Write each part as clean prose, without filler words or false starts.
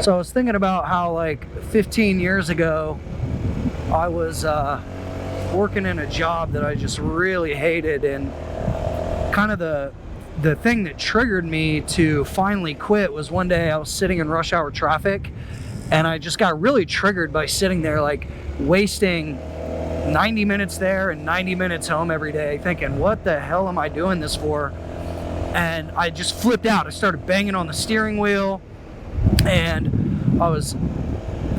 So I was thinking about how like 15 years ago, I was working in a job that I just really hated, and kind of the thing that triggered me to finally quit was one day I was sitting in rush hour traffic, and I just got really triggered by sitting there like wasting 90 minutes there and 90 minutes home every day, thinking, what the hell am I doing this for? And I just flipped out. I started banging on the steering wheel, and I was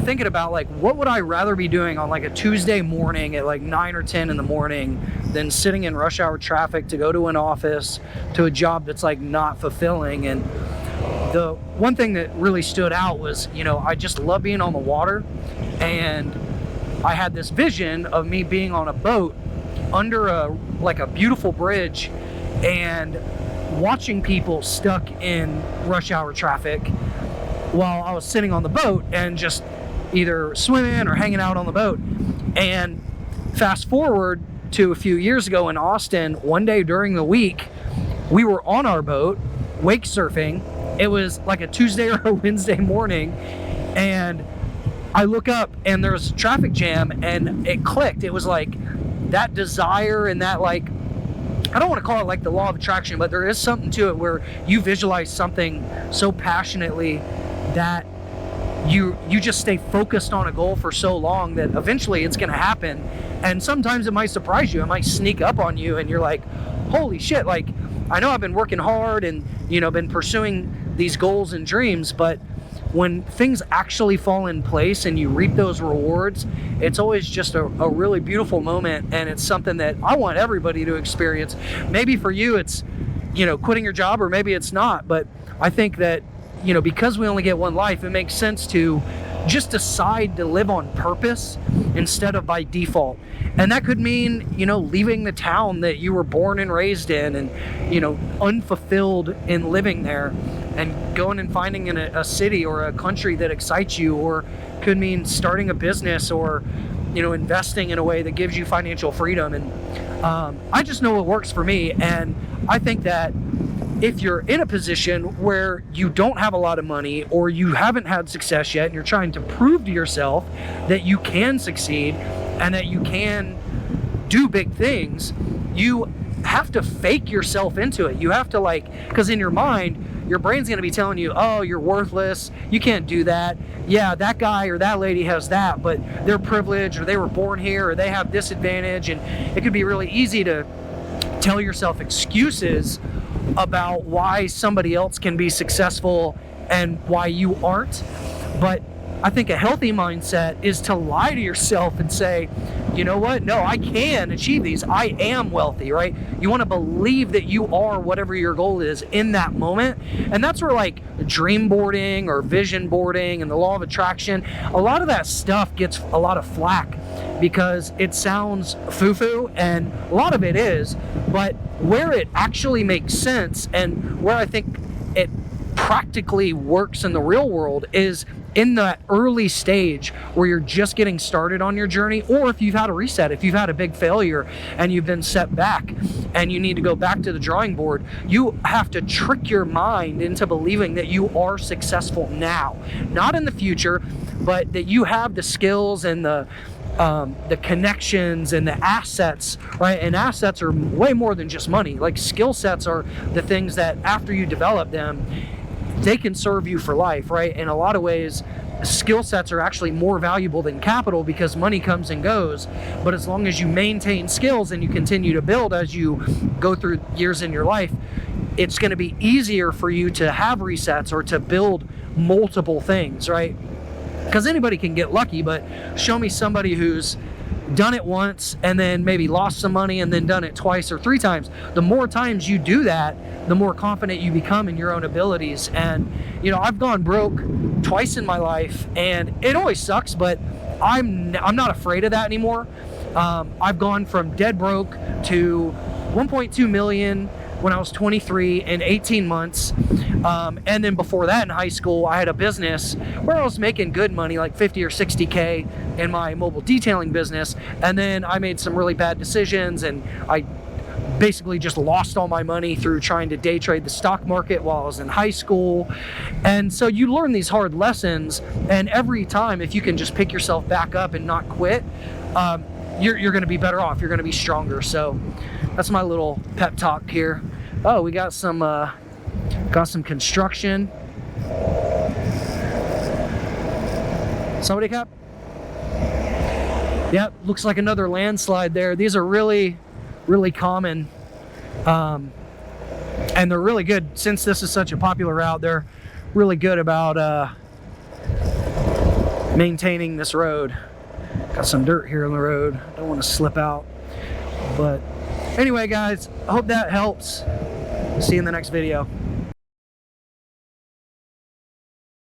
thinking about like, what would I rather be doing on like a Tuesday morning at like 9 or 10 in the morning than sitting in rush hour traffic to go to an office, to a job that's like not fulfilling. And the one thing that really stood out was, I just love being on the water, and I had this vision of me being on a boat under a beautiful bridge and watching people stuck in rush hour traffic while I was sitting on the boat and just either swimming or hanging out on the boat. And fast forward to a few years ago in Austin, one day during the week, we were on our boat wake surfing. It was like a Tuesday or a Wednesday morning, and I look up and there's a traffic jam, and it clicked. It was like that desire and that, like, I don't want to call it like the law of attraction, but there is something to it where you visualize something so passionately that you just stay focused on a goal for so long that eventually it's going to happen. And sometimes it might surprise you. It might sneak up on you, and you're like, holy shit, like, I know I've been working hard and, been pursuing these goals and dreams, but when things actually fall in place and you reap those rewards, it's always just a really beautiful moment. And it's something that I want everybody to experience. Maybe for you it's, quitting your job, or maybe it's not. But I think that, because we only get one life, it makes sense to just decide to live on purpose instead of by default. And that could mean, leaving the town that you were born and raised in and, unfulfilled in living there, and going and finding in a city or a country that excites you, or could mean starting a business, or, investing in a way that gives you financial freedom. And I just know what works for me. And I think that if you're in a position where you don't have a lot of money, or you haven't had success yet, and you're trying to prove to yourself that you can succeed and that you can do big things, you have to fake yourself into it. You have to, because in your mind, your brain's going to be telling you, oh, you're worthless, you can't do that. Yeah, that guy or that lady has that, but they're privileged, or they were born here, or they have this advantage. And it could be really easy to tell yourself excuses about why somebody else can be successful and why you aren't. But I think a healthy mindset is to lie to yourself and say, you know what? No, I can achieve these. I am wealthy, right? You want to believe that you are whatever your goal is in that moment. And that's where like dream boarding or vision boarding and the law of attraction, a lot of that stuff gets a lot of flack because it sounds foo-foo, and a lot of it is, but where it actually makes sense and where I think it practically works in the real world is in that early stage where you're just getting started on your journey, or if you've had a reset, if you've had a big failure and you've been set back and you need to go back to the drawing board, you have to trick your mind into believing that you are successful now, not in the future, but that you have the skills and the connections and the assets, right? And assets are way more than just money. Like, skill sets are the things that after you develop them, they can serve you for life, right? In a lot of ways, skill sets are actually more valuable than capital because money comes and goes. But as long as you maintain skills and you continue to build as you go through years in your life, it's going to be easier for you to have resets or to build multiple things, right? Because anybody can get lucky, but show me somebody who's done it once and then maybe lost some money and then done it twice or 3 times. The more times you do that, the more confident you become in your own abilities. And I've gone broke twice in my life, and it always sucks, but I'm not afraid of that anymore. I've gone from dead broke to 1.2 million when I was 23 in 18 months. And then before that, in high school, I had a business where I was making good money, like 50 or 60K in my mobile detailing business. And then I made some really bad decisions, and I basically just lost all my money through trying to day trade the stock market while I was in high school. And so you learn these hard lessons, and every time, if you can just pick yourself back up and not quit, you're going to be better off. You're going to be stronger. So that's my little pep talk here. Oh, we got some construction. Somebody cap? Yep, looks like another landslide there. These are really, really common. And they're really good, since this is such a popular route, they're really good about maintaining this road. Got some dirt here on the road. Don't want to slip out. But anyway, guys, I hope that helps. See you in the next video.